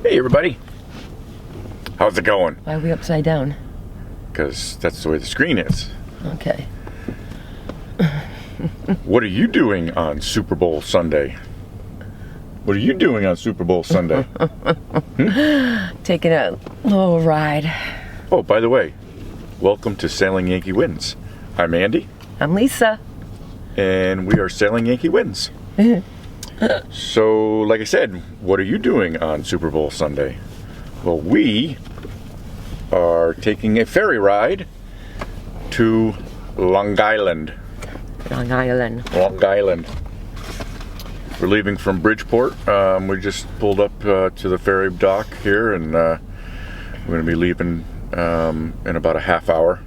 Hey everybody, how's it going? Why are we upside down? Because that's the way the screen is. Okay. What are you doing on Super Bowl Sunday? What are you doing on Super Bowl Sunday? Taking a little ride. Oh, by the way, welcome to Sailing Yankee Wins. I'm Andy. I'm Lisa. And we are Sailing Yankee Wins. So, like I said, what are you doing on Super Bowl Sunday? Well, we are taking a ferry ride to Long Island. Long Island. Long Island. We're leaving from Bridgeport. We just pulled up to the ferry dock here, and we're going to be leaving in about a half hour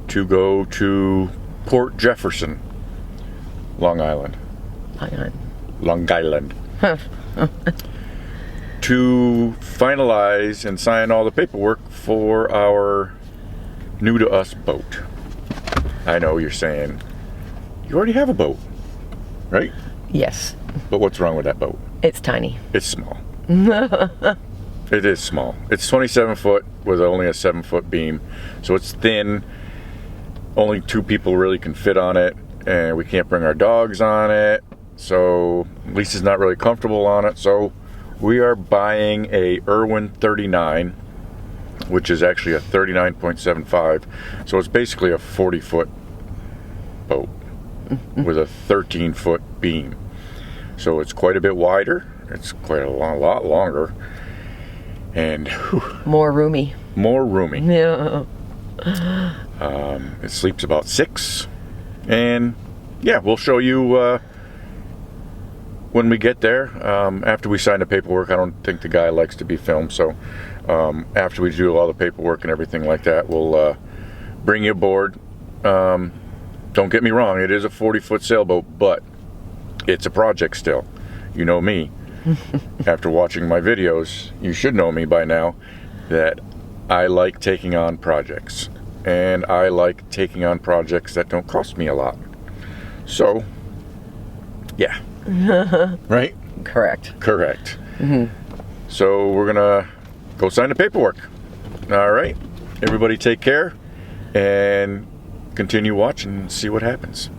to go to Port Jefferson, Long Island. Long Island. To finalize and sign all the paperwork for our new to us boat. I know you're saying, you already have a boat, right? Yes. But what's wrong with that boat? It's tiny. It's small. It is small. It's 27 foot with only a 7-foot beam. So it's thin. Only 2 people really can fit on it. And we can't bring our dogs on it. So Lisa's not really comfortable on it. So we are buying a Irwin 39, which is actually a 39.75. So it's basically a 40-foot boat with a 13-foot beam. So it's quite a bit wider. It's quite a lot longer. And more roomy. More roomy. Yeah. It sleeps about 6. And yeah, we'll show you when we get there. After we sign the paperwork. I don't think the guy likes to be filmed, so after we do all the paperwork and everything like that, we'll bring you aboard. Don't get me wrong, it is a 40-foot sailboat, but it's a project still. You know me. After watching my videos, you should know me by now, that I like taking on projects. And I like taking on projects that don't cost me a lot. So, yeah. Right? Correct. Correct. So we're gonna go sign the paperwork. All right. Everybody take care and continue watching and see what happens.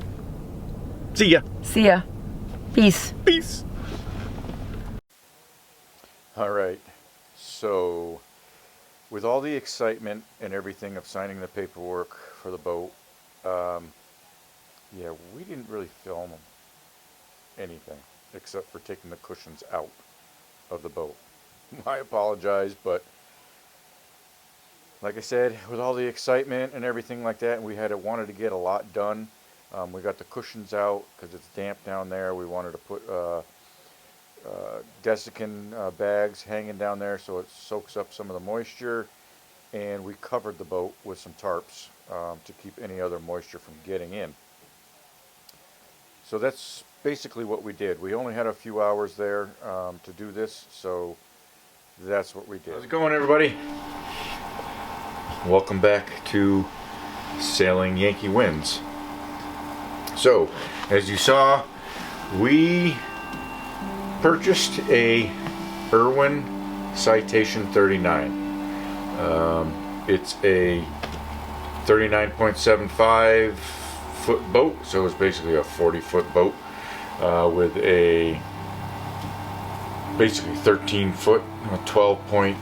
See ya. See ya. Peace. Peace. All right. So with all the excitement and everything of signing the paperwork for the boat, yeah, we didn't really film anything except for taking the cushions out of the boat. I apologize, but like I said, with all the excitement and everything like that, and we wanted to get a lot done. We got the cushions out because it's damp down there. We wanted to put desiccant bags hanging down there so it soaks up some of the moisture, and we covered the boat with some tarps to keep any other moisture from getting in. So that's basically what we did. We only had a few hours there to do this, so that's what we did. How's it going, everybody? Welcome back to Sailing Yankee Wins. So, as you saw, we purchased a Irwin Citation 39. It's a 39.75 foot boat, so it's basically a 40-foot boat with a basically 13-foot, 12 point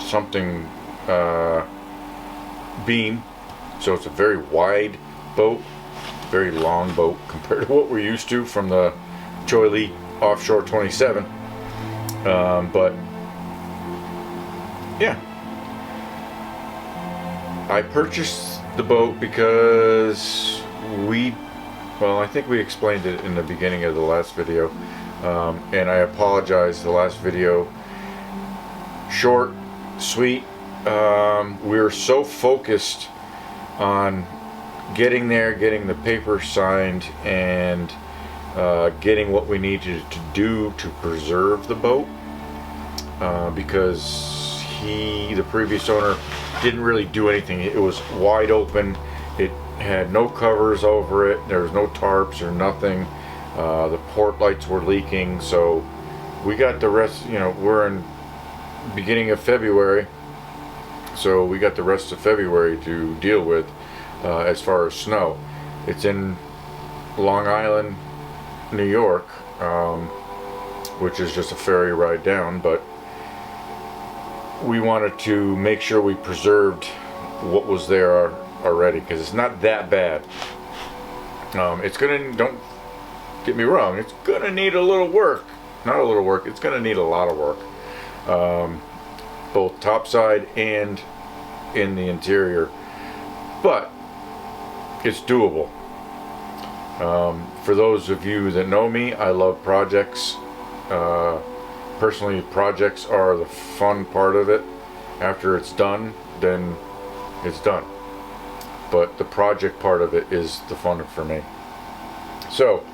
something beam. So it's a very wide boat, very long boat compared to what we're used to from the Choi Lee Offshore 27. But yeah, I purchased the boat because I think we explained it in the beginning of the last video, and I apologize, the last video, short, sweet. We were so focused on getting there, getting the paper signed, and getting what we needed to do to preserve the boat, because the previous owner didn't really do anything. It was wide open. It had no covers over it. There was no tarps or nothing. The port lights were leaking, so we got the rest. You know, we're in beginning of February, so we got the rest of February to deal with as far as snow. It's in Long Island, New York, which is just a ferry ride down, but we wanted to make sure we preserved what was there already, because it's not that bad. It's gonna, don't get me wrong, it's gonna need a little work. Not a little work, it's gonna need a lot of work. Both topside and in the interior. But it's doable. For those of you that know me, I love projects. Personally, projects are the fun part of it. After it's done, then it's done. But the project part of it is the fun for me. So,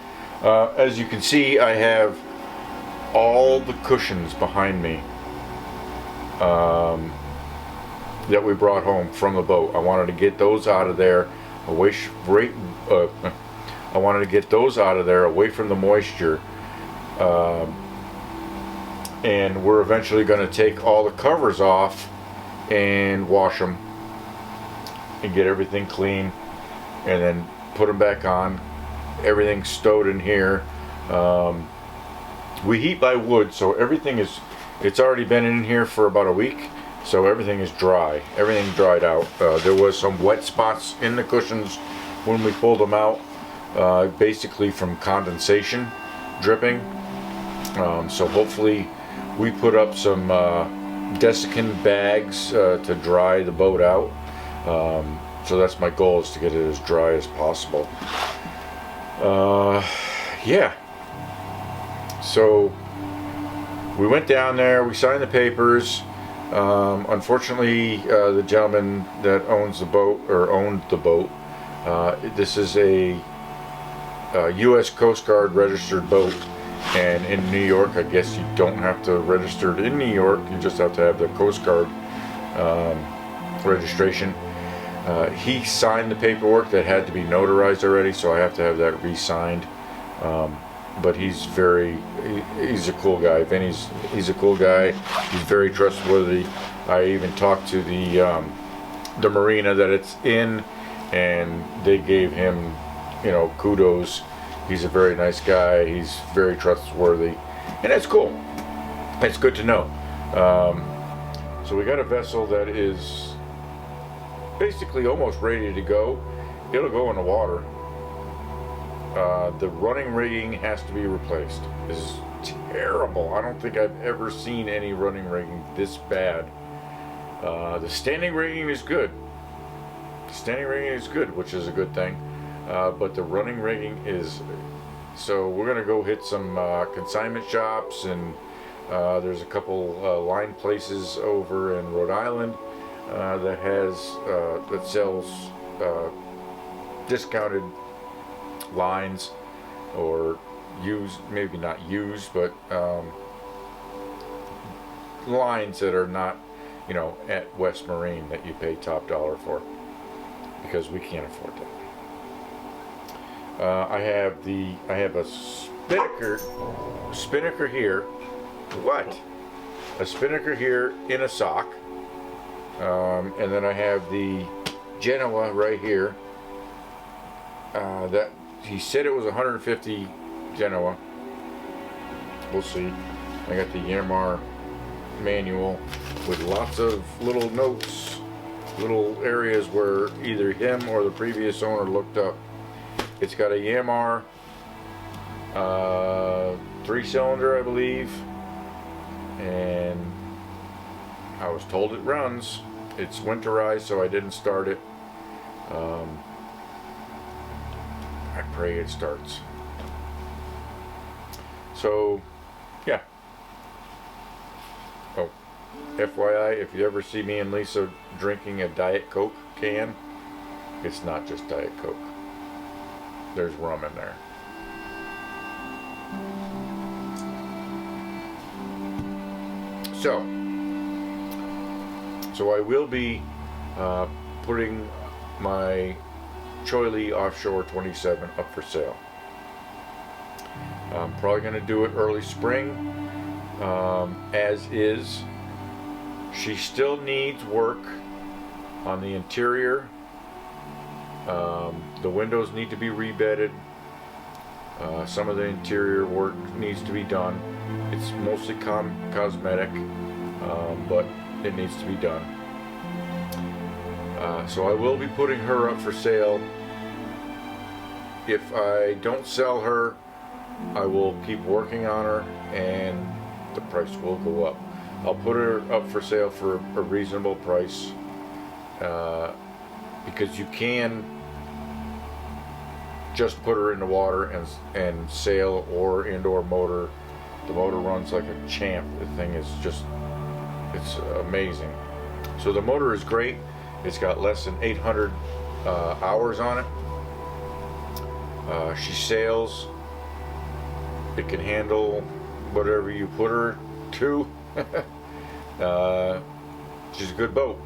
as you can see, I have all the cushions behind me that we brought home from the boat. I wanted to get those out of there away. I wanted to get those out of there away from the moisture. And we're eventually going to take all the covers off and wash them and get everything clean, and then put them back on. Everything's stowed in here. We heat by wood, so everything is, it's already been in here for about a week, so everything is dry. Everything dried out. There was some wet spots in the cushions when we pulled them out, basically from condensation dripping. So hopefully we put up some desiccant bags to dry the boat out. So that's my goal, is to get it as dry as possible. Yeah. So we went down there, we signed the papers. Unfortunately, the gentleman that owns the boat, or owned the boat, this is a U.S. Coast Guard registered boat. And in New York, I guess you don't have to register it in New York. You just have to have the Coast Guard registration. He signed the paperwork that had to be notarized already, so I have to have that re-signed. But he's he's a cool guy. Vinny's, he's a cool guy. He's very trustworthy. I even talked to the marina that it's in, and they gave him, you know, kudos. He's a very nice guy. He's very trustworthy, and that's cool. It's good to know. So we got a vessel that is basically almost ready to go. It'll go in the water. The running rigging has to be replaced. This is terrible. I don't think I've ever seen any running rigging this bad. The standing rigging is good. The standing rigging is good, which is a good thing. But the running rigging is, so we're gonna go hit some consignment shops, and there's a couple line places over in Rhode Island that sells discounted lines, or used, maybe not used, but lines that are not, you know, at West Marine, that you pay top dollar for, because we can't afford that. I have a spinnaker here. What? A spinnaker here in a sock. And then I have the Genoa right here. That he said it was 150 Genoa. We'll see. I got the Yanmar manual with lots of little notes, little areas where either him or the previous owner looked up. It's got a Yanmar 3-cylinder, I believe, and I was told it runs. It's winterized, so I didn't start it. I pray it starts. So, yeah. Oh, FYI, if you ever see me and Lisa drinking a Diet Coke can, it's not just Diet Coke. There's rum in there. So I will be putting my Choily Offshore 27 up for sale. I'm probably going to do it early spring. as is. She still needs work on the interior. The windows need to be rebedded. Some of the interior work needs to be done. It's mostly cosmetic, but it needs to be done. So I will be putting her up for sale. If I don't sell her, I will keep working on her and the price will go up. I'll put her up for sale for a reasonable price, because you can just put her in the water and sail or indoor motor. The motor runs like a champ. The thing is just, it's amazing. So the motor is great. It's got less than 800 hours on it. She sails. It can handle whatever you put her to. She's a good boat.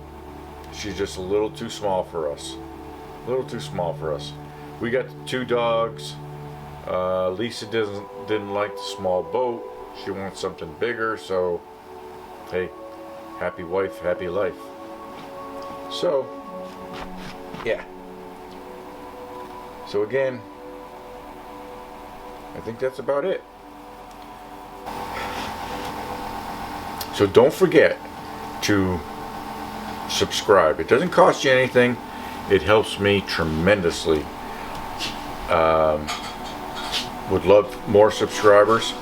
She's just a little too small for us. A little too small for us. We got 2 dogs. Lisa didn't like the small boat. She wants something bigger. So, hey, happy wife, happy life. So, yeah. So again, I think that's about it. So don't forget to subscribe. It doesn't cost you anything. It helps me tremendously. Would love more subscribers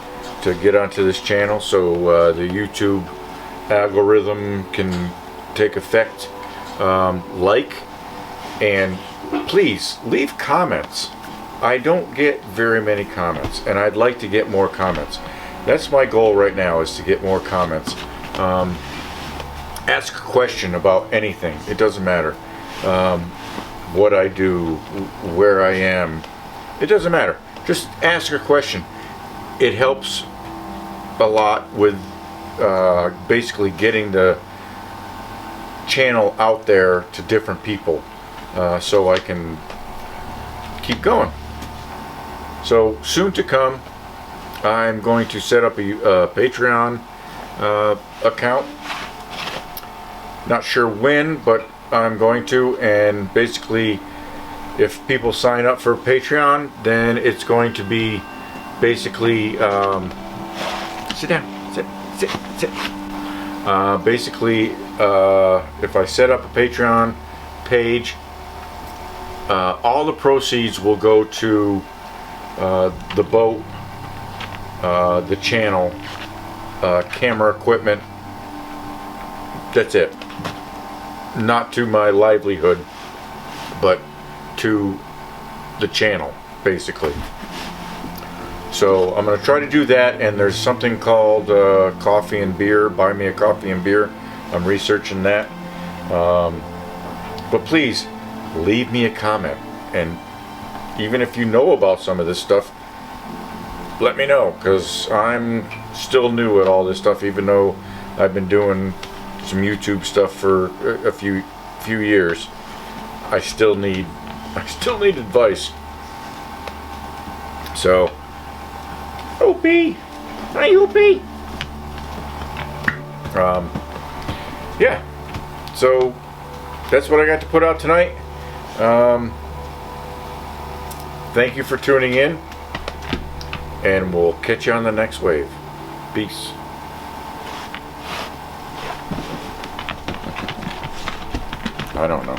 to get onto this channel so the YouTube algorithm can take effect. Like, and please leave comments. I don't get very many comments, and I'd like to get more comments. That's my goal right now, is to get more comments. Ask a question about anything. It doesn't matter. What I do, where I am. It doesn't matter. Just ask a question. It helps a lot with basically getting the channel out there to different people, so I can keep going. So soon to come, I'm going to set up a Patreon account. Not sure when, but I'm going to. And basically, if people sign up for Patreon, then it's going to be basically sit down, sit. Basically, if I set up a Patreon page, all the proceeds will go to the boat, the channel, camera equipment. That's it. Not to my livelihood, but to the channel, basically. So I'm going to try to do that, and there's something called coffee and beer. Buy me a coffee and beer. I'm researching that. But please, leave me a comment. And even if you know about some of this stuff, let me know, because I'm still new at all this stuff, even though I've been doing some YouTube stuff for a few years. I still need advice. So, OP, hi OP. Yeah. So that's what I got to put out tonight. Thank you for tuning in, and we'll catch you on the next wave. Peace. I don't know.